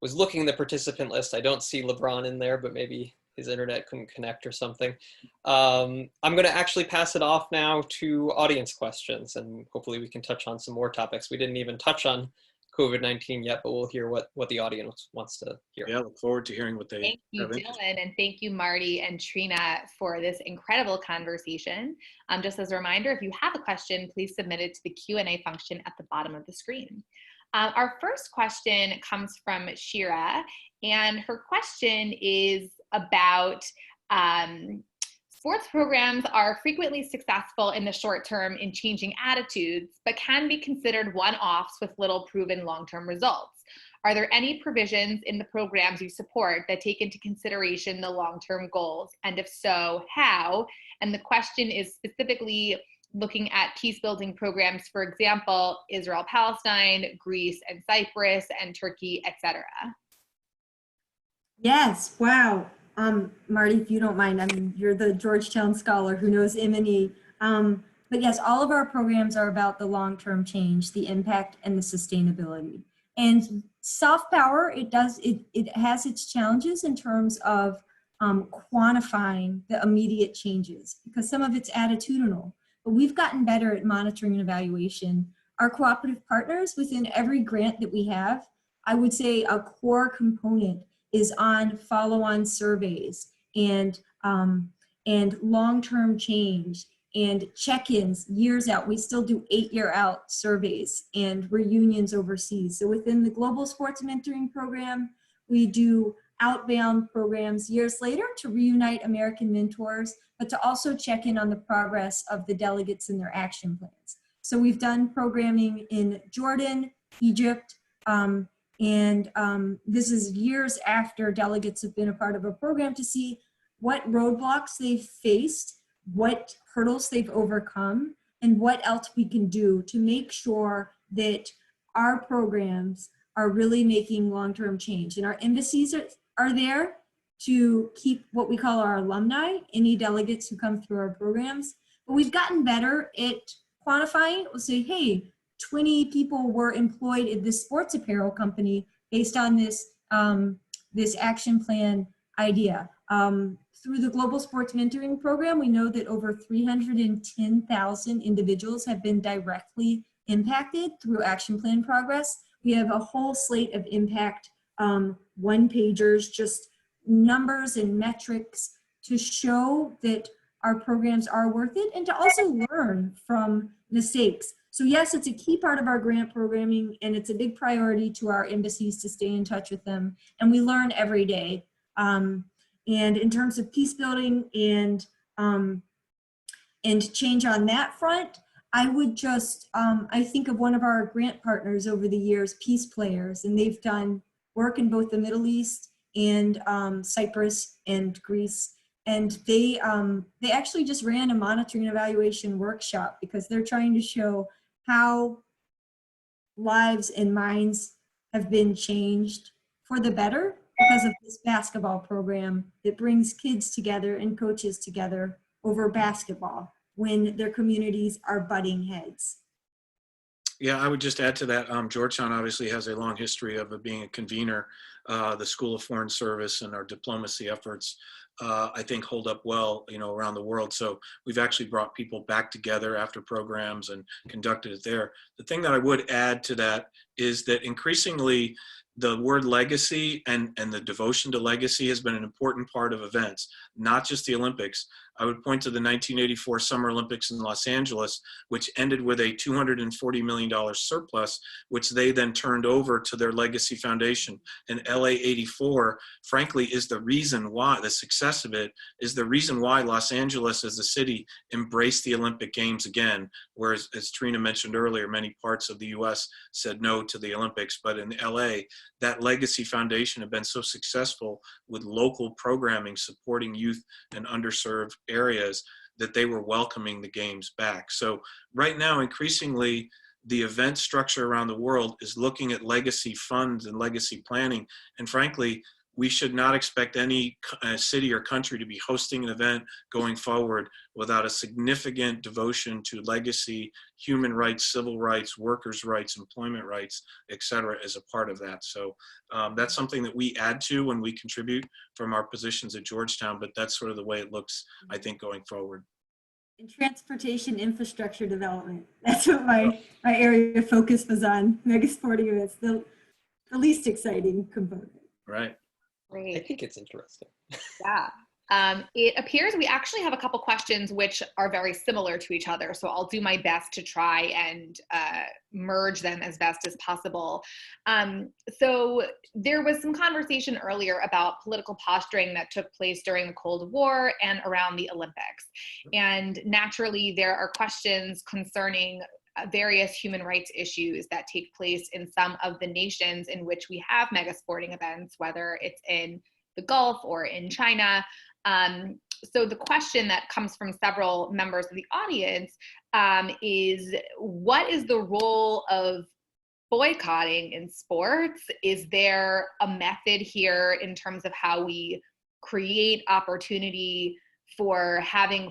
Speaker 4: was looking at the participant list. I don't see LeBron in there, but maybe his internet couldn't connect or something. I'm going to actually pass it off now to audience questions, and hopefully we can touch on some more topics. We didn't even touch on COVID-19 yet, but we'll hear what the audience wants to hear.
Speaker 1: Yeah, look forward to hearing what they
Speaker 6: Thank you, Dylan, and thank you, Marty and Trina, for this incredible conversation. Just as a reminder, if you have a question, please submit it to the Q&A function at the bottom of the screen. Our first question comes from Shira, and her question is about sports programs are frequently successful in the short term in changing attitudes, but can be considered one-offs with little proven long-term results. Are there any provisions in the programs you support that take into consideration the long-term goals? And if so, how? And the question is specifically looking at peace-building programs, for example, Israel-Palestine, Greece and Cyprus, and Turkey, etc.
Speaker 5: Yes, wow. Marty, if you don't mind, I mean, you're the Georgetown scholar who knows M&E. But yes, all of our programs are about the long-term change, the impact, and the sustainability. And soft power, it has its challenges in terms of quantifying the immediate changes, because some of it's attitudinal. But we've gotten better at monitoring and evaluation. Our cooperative partners within every grant that we have, I would say a core component is on follow-on surveys and long-term change and check-ins years out. We still do 8-year out surveys and reunions overseas. So within the Global Sports Mentoring Program, we do outbound programs years later to reunite American mentors, but to also check in on the progress of the delegates and their action plans. So we've done programming in Jordan, Egypt, and this is years after delegates have been a part of a program to see what roadblocks they've faced, what hurdles they've overcome, and what else we can do to make sure that our programs are really making long-term change. And our embassies are there to keep what we call our alumni, any delegates who come through our programs. But we've gotten better at quantifying. We'll say, hey, 20 people were employed at this sports apparel company based on this, this action plan idea. Through the Global Sports Mentoring Program, we know that over 310,000 individuals have been directly impacted through action plan progress. We have a whole slate of impact one-pagers, just numbers and metrics to show that our programs are worth it and to also learn from mistakes. So yes, it's a key part of our grant programming, and it's a big priority to our embassies to stay in touch with them. And we learn every day. And in terms of peace building and change on that front, I would just, I think of one of our grant partners over the years, Peace Players, and they've done work in both the Middle East and Cyprus and Greece. And they actually just ran a monitoring evaluation workshop because they're trying to show how lives and minds have been changed for the better because of this basketball program that brings kids together and coaches together over basketball when their communities are butting heads.
Speaker 1: Yeah, I would just add to that, Georgetown obviously has a long history of being a convener. The School of Foreign Service and our diplomacy efforts, I think, hold up well, around the world. So we've actually brought people back together after programs and conducted it there. The thing that I would add to that is that increasingly the word legacy and the devotion to legacy has been an important part of events, not just the Olympics. I would point to the 1984 Summer Olympics in Los Angeles, which ended with a $240 million surplus, which they then turned over to their legacy foundation. And LA 84, frankly, is the reason why, the success of it is the reason why Los Angeles as a city embraced the Olympic Games again, whereas, as Trina mentioned earlier, many parts of the US said no to the Olympics. But in LA, that legacy foundation had been so successful with local programming supporting youth and underserved areas that they were welcoming the games back. So right now, increasingly, the event structure around the world is looking at legacy funds and legacy planning. And frankly, we should not expect any city or country to be hosting an event going forward without a significant devotion to legacy, human rights, civil rights, workers' rights, employment rights, et cetera, as a part of that. So that's something that we add to when we contribute from our positions at Georgetown, but that's sort of the way it looks, I think, going forward.
Speaker 5: And transportation infrastructure development. That's what my area of focus was on. Mega sporting events, the least exciting component.
Speaker 1: Right.
Speaker 6: Great.
Speaker 4: I think it's interesting.
Speaker 6: Yeah. It appears we actually have a couple questions which are very similar to each other. So I'll do my best to try and merge them as best as possible. So there was some conversation earlier about political posturing that took place during the Cold War and around the Olympics. And naturally, there are questions concerning various human rights issues that take place in some of the nations in which we have mega sporting events, whether it's in the Gulf or in China. So the question that comes from several members of the audience is, what is the role of boycotting in sports? Is there a method here in terms of how we create opportunity for having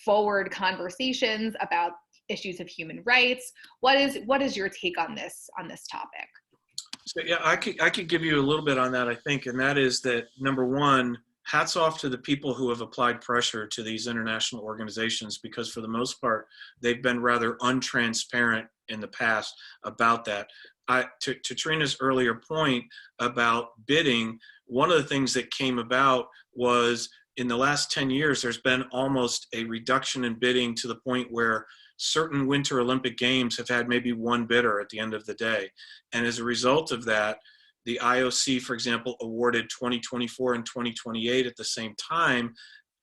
Speaker 6: forward conversations about issues of human rights? What is your take on this topic?
Speaker 1: So yeah, I could give you a little bit on that, I think, and that is that, number one, hats off to the people who have applied pressure to these international organizations, because for the most part, they've been rather untransparent in the past about that. To Trina's earlier point about bidding, one of the things that came about was in the last 10 years, there's been almost a reduction in bidding to the point where certain Winter Olympic Games have had maybe one bidder at the end of the day. And as a result of that, the IOC, for example, awarded 2024 and 2028 at the same time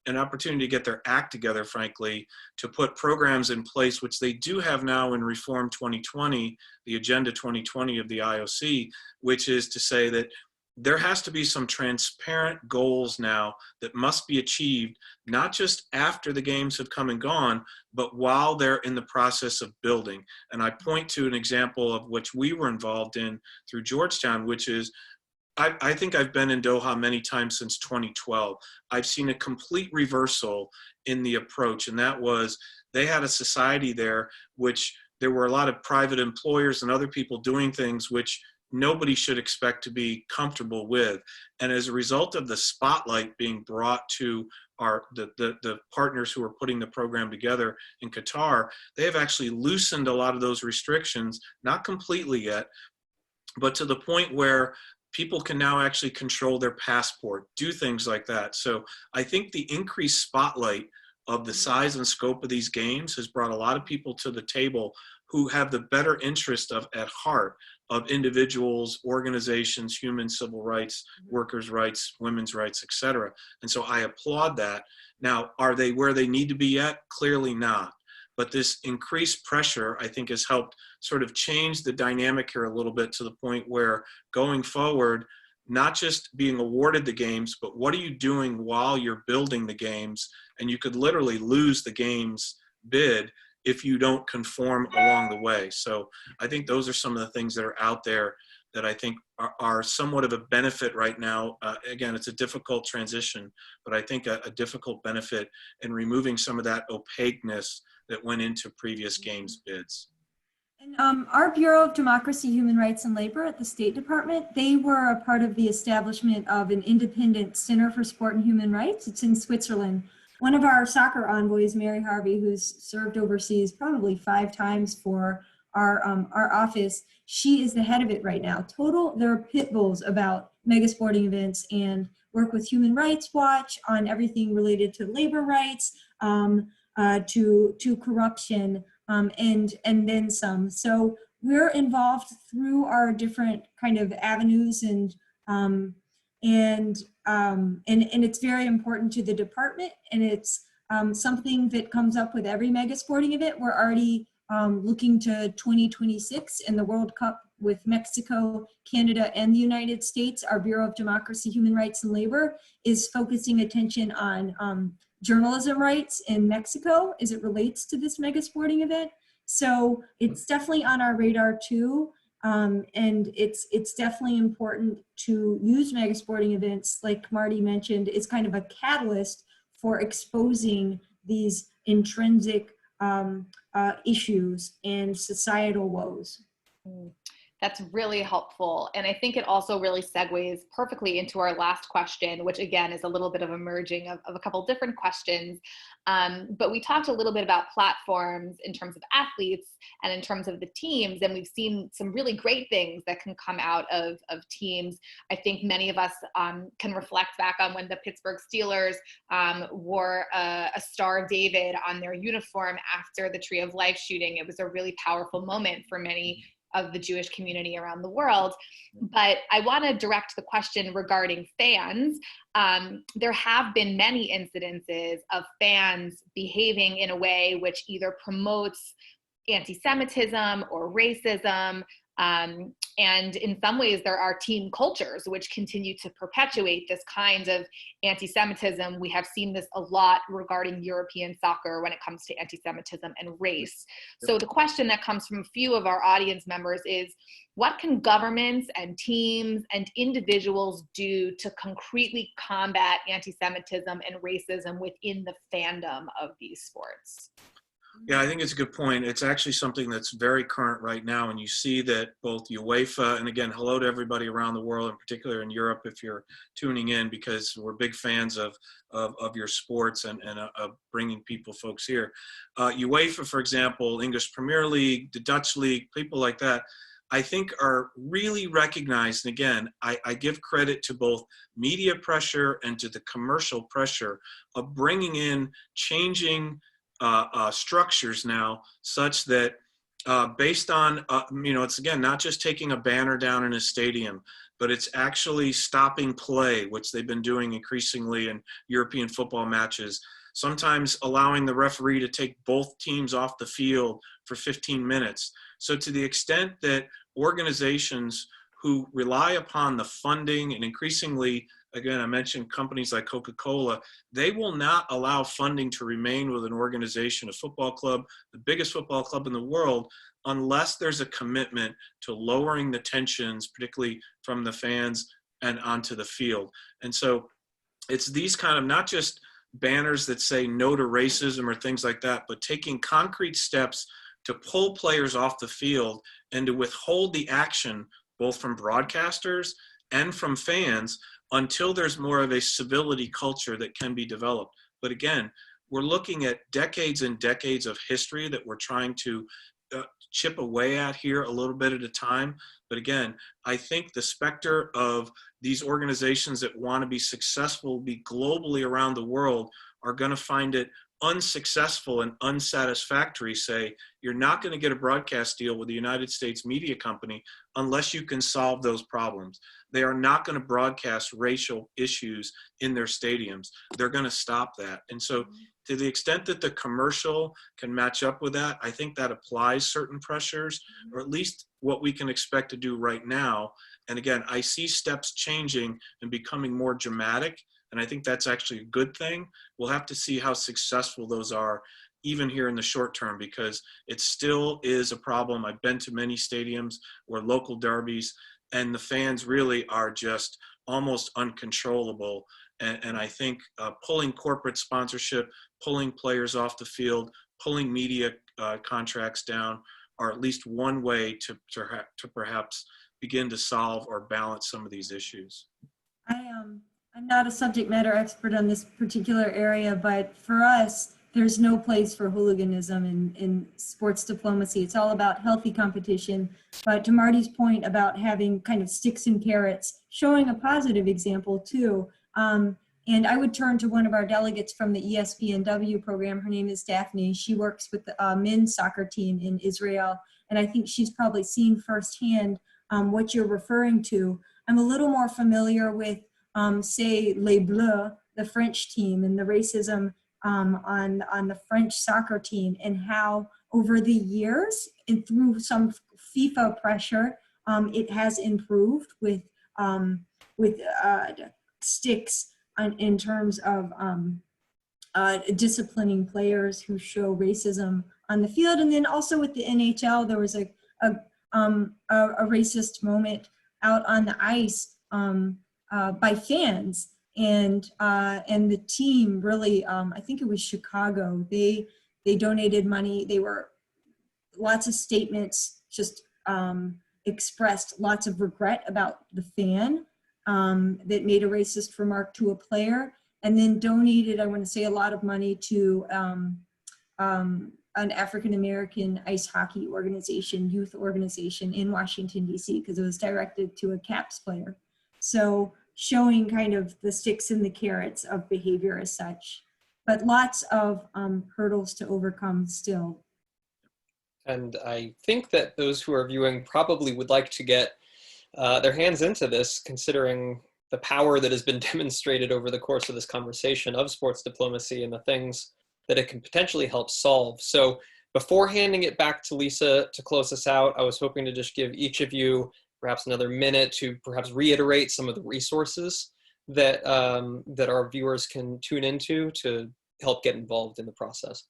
Speaker 1: an opportunity to get their act together, frankly, to put programs in place, which they do have now in Reform 2020, the Agenda 2020 of the IOC, which is to say that there has to be some transparent goals now that must be achieved, not just after the games have come and gone, but while they're in the process of building. And I point to an example of which we were involved in through Georgetown, which is, I think I've been in Doha many times since 2012. I've seen a complete reversal in the approach, and that was they had a society there which there were a lot of private employers and other people doing things which nobody should expect to be comfortable with. And as a result of the spotlight being brought to the partners who are putting the program together in Qatar, they have actually loosened a lot of those restrictions, not completely yet, but to the point where people can now actually control their passport, do things like that. So I think the increased spotlight of the size and scope of these games has brought a lot of people to the table who have the better interest at heart of individuals, organizations, human civil rights, workers' rights, women's rights, et cetera. And so I applaud that. Now, are they where they need to be yet? Clearly not. But this increased pressure, I think, has helped sort of change the dynamic here a little bit to the point where going forward, not just being awarded the games, but what are you doing while you're building the games? And you could literally lose the games bid if you don't conform along the way. So I think those are some of the things that are out there that I think are somewhat of a benefit right now. Again, it's a difficult transition, but I think a difficult benefit in removing some of that opaqueness that went into previous games bids.
Speaker 5: And our Bureau of Democracy, Human Rights, and Labor at the State Department, they were a part of the establishment of an independent Center for Sport and Human Rights. It's in Switzerland. One of our soccer envoys, Mary Harvey, who's served overseas probably 5 times for our office, she is the head of it right now. There are pit bulls about mega sporting events and work with Human Rights Watch on everything related to labor rights, to corruption, and then some. So we're involved through our different kind of avenues, and it's very important to the department, and it's something that comes up with every mega sporting event. We're already looking to 2026 in the World Cup with Mexico, Canada, and the United States. Our Bureau of Democracy, Human Rights, and Labor is focusing attention on journalism rights in Mexico as it relates to this mega sporting event. So it's definitely on our radar too. And it's definitely important to use mega sporting events, like Marty mentioned, is kind of a catalyst for exposing these intrinsic issues and societal woes.
Speaker 6: That's really helpful. And I think it also really segues perfectly into our last question, which again is a little bit of a merging of a couple different questions. But we talked a little bit about platforms in terms of athletes and in terms of the teams, and we've seen some really great things that can come out of teams. I think many of us can reflect back on when the Pittsburgh Steelers wore a Star of David on their uniform after the Tree of Life shooting. It was a really powerful moment for many of the Jewish community around the world. But I want to direct the question regarding fans. There have been many incidences of fans behaving in a way which either promotes anti-Semitism or racism. And in some ways, there are team cultures which continue to perpetuate this kind of anti-Semitism. We have seen this a lot regarding European soccer when it comes to anti-Semitism and race. So the question that comes from a few of our audience members is, what can governments and teams and individuals do to concretely combat anti-Semitism and racism within the fandom of these sports?
Speaker 1: Yeah, I think it's a good point. It's actually something that's very current right now. And you see that both UEFA, and again, hello to everybody around the world, in particular in Europe, if you're tuning in, because we're big fans of your sports and of bringing folks here. UEFA, for example, English Premier League, the Dutch League, people like that, I think are really recognized. And again, I give credit to both media pressure and to the commercial pressure of bringing in changing structures now, such that based on, it's again, not just taking a banner down in a stadium, but it's actually stopping play, which they've been doing increasingly in European football matches, sometimes allowing the referee to take both teams off the field for 15 minutes. So to the extent that organizations who rely upon the funding, and increasingly, again, I mentioned companies like Coca-Cola, they will not allow funding to remain with an organization, a football club, the biggest football club in the world, unless there's a commitment to lowering the tensions, particularly from the fans and onto the field. And so it's these kind of, not just banners that say no to racism or things like that, but taking concrete steps to pull players off the field and to withhold the action, both from broadcasters and from fans, until there's more of a civility culture that can be developed. But again, we're looking at decades and decades of history that we're trying to chip away at here a little bit at a time. But again, I think the specter of these organizations that want to be successful, be globally around the world, are going to find it unsuccessful and unsatisfactory. Say, you're not going to get a broadcast deal with the United States media company unless you can solve those problems. They are not going to broadcast racial issues in their stadiums. They're going to stop that. And so to the extent that the commercial can match up with that, I think that applies certain pressures, or at least what we can expect to do right now. And again, I see steps changing and becoming more dramatic, and I think that's actually a good thing. We'll have to see how successful those are, even here in the short term, because it still is a problem. I've been to many stadiums where local derbies, and the fans really are just almost uncontrollable. And I think pulling corporate sponsorship, pulling players off the field, pulling media contracts down are at least one way to perhaps begin to solve or balance some of these issues.
Speaker 5: I'm not a subject matter expert on this particular area, but for us, there's no place for hooliganism in sports diplomacy. It's all about healthy competition. But to Marty's point about having kind of sticks and carrots, showing a positive example too. And I would turn to one of our delegates from the ESPNW program. Her name is Daphne. She works with the men's soccer team in Israel. And I think she's probably seen firsthand what you're referring to. I'm a little more familiar with, say, Les Bleus, the French team, and the racism on the French soccer team, and how over the years and through some FIFA pressure, it has improved with sticks in terms of disciplining players who show racism on the field. And then also with the NHL, there was a racist moment out on the ice by fans. And the team really, I think it was Chicago, they donated money. They were lots of statements, just expressed lots of regret about the fan that made a racist remark to a player, and then donated, I want to say, a lot of money to an African-American ice hockey organization, youth organization in Washington, D.C., because it was directed to a Caps player. So showing kind of the sticks and the carrots of behavior as such, but lots of hurdles to overcome still.
Speaker 4: And I think that those who are viewing probably would like to get their hands into this, considering the power that has been demonstrated over the course of this conversation of sports diplomacy and the things that it can potentially help solve. So before handing it back to Lisa to close us out, I was hoping to just give each of you perhaps another minute to perhaps reiterate some of the resources that that our viewers can tune into to help get involved in the process.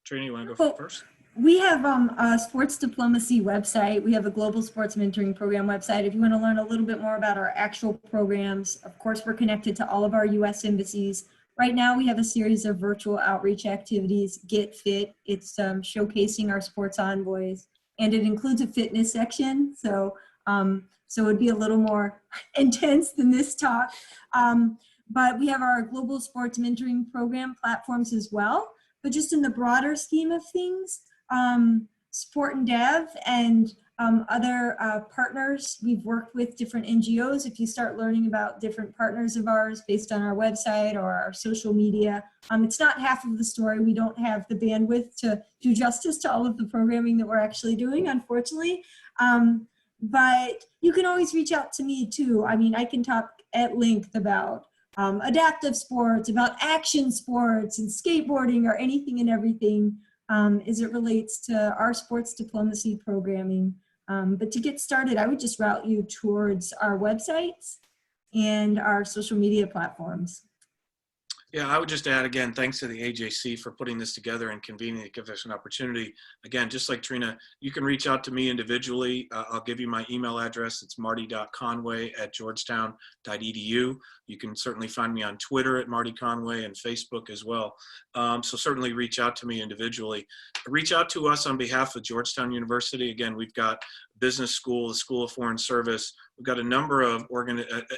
Speaker 1: Trina, you want to go first?
Speaker 5: We have a sports diplomacy website. We have a global sports mentoring program website. If you want to learn a little bit more about our actual programs, of course, we're connected to all of our U.S. embassies. Right now, we have a series of virtual outreach activities, Get Fit. It's showcasing our sports envoys, and it includes a fitness section. So it'd be a little more intense than this talk. But we have our global sports mentoring program platforms as well. But just in the broader scheme of things, Sport and Dev and other partners, we've worked with different NGOs. If you start learning about different partners of ours based on our website or our social media, it's not half of the story. We don't have the bandwidth to do justice to all of the programming that we're actually doing, unfortunately. But you can always reach out to me too. I mean, I can talk at length about adaptive sports, about action sports and skateboarding, or anything and everything as it relates to our sports diplomacy programming. But to get started, I would just route you towards our websites and our social media platforms.
Speaker 1: Yeah, I would just add again, thanks to the AJC for putting this together and convening to give us an opportunity. Again, just like Trina, you can reach out to me individually. I'll give you my email address. It's marty.conway@georgetown.edu. You can certainly find me on Twitter at Marty Conway and Facebook as well. So certainly reach out to me individually. Reach out to us on behalf of Georgetown University. Again, we've got business school, the School of Foreign Service. We've got a number of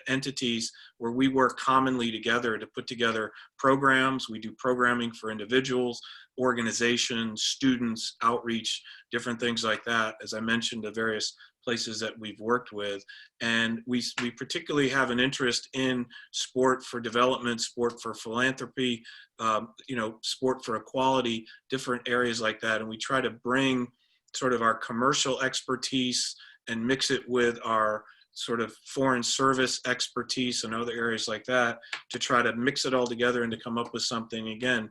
Speaker 1: entities where we work commonly together to put together programs. We do programming for individuals, organizations, students, outreach, different things like that. As I mentioned, the various places that we've worked with. And we particularly have an interest in sport for development, sport for philanthropy, sport for equality, different areas like that. And we try to bring sort of our commercial expertise and mix it with our sort of foreign service expertise and other areas like that to try to mix it all together and to come up with something. Again,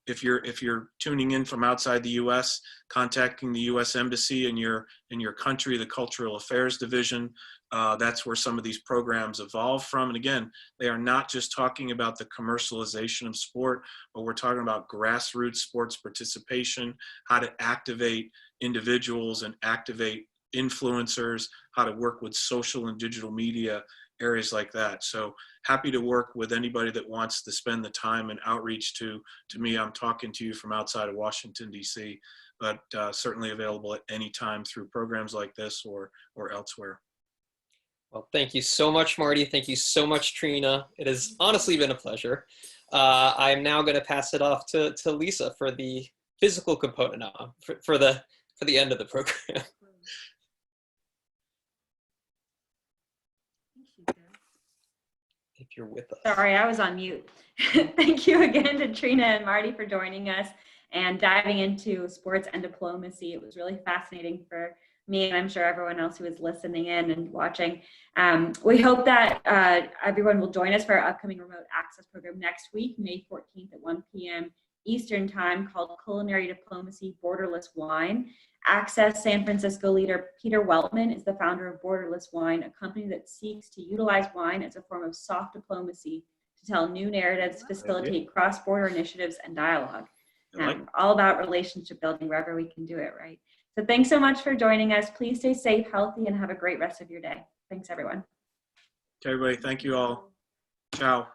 Speaker 1: if you're tuning in from outside the U.S., contacting the U.S. Embassy in your country, the Cultural Affairs Division, that's where some of these programs evolve from. And again, they are not just talking about the commercialization of sport, but we're talking about grassroots sports participation, how to activate individuals and activate influencers, how to work with social and digital media, areas like that. So happy to work with anybody that wants to spend the time and outreach to me. I'm talking to you from outside of Washington, D.C., but certainly available at any time through programs like this or elsewhere.
Speaker 4: Well, thank you so much, Marty. Thank you so much, Trina. It has honestly been a pleasure. I'm now going to pass it off to Lisa for the physical component now, for the end of the program. If you're with us.
Speaker 3: Sorry, I was on mute. Thank you again to Trina and Marty for joining us and diving into sports and diplomacy. It was really fascinating for me, and I'm sure everyone else who is listening in and watching. We hope that everyone will join us for our upcoming remote access program next week, May 14th at 1 p.m. Eastern Time, called Culinary Diplomacy Borderless Wine. Access San Francisco leader Peter Weltman is the founder of Borderless Wine, a company that seeks to utilize wine as a form of soft diplomacy to tell new narratives, facilitate cross-border initiatives and dialogue. All about relationship building wherever we can do it, right? So thanks so much for joining us. Please stay safe, healthy, and have a great rest of your day. Thanks, everyone.
Speaker 1: Okay, everybody. Thank you all. Ciao.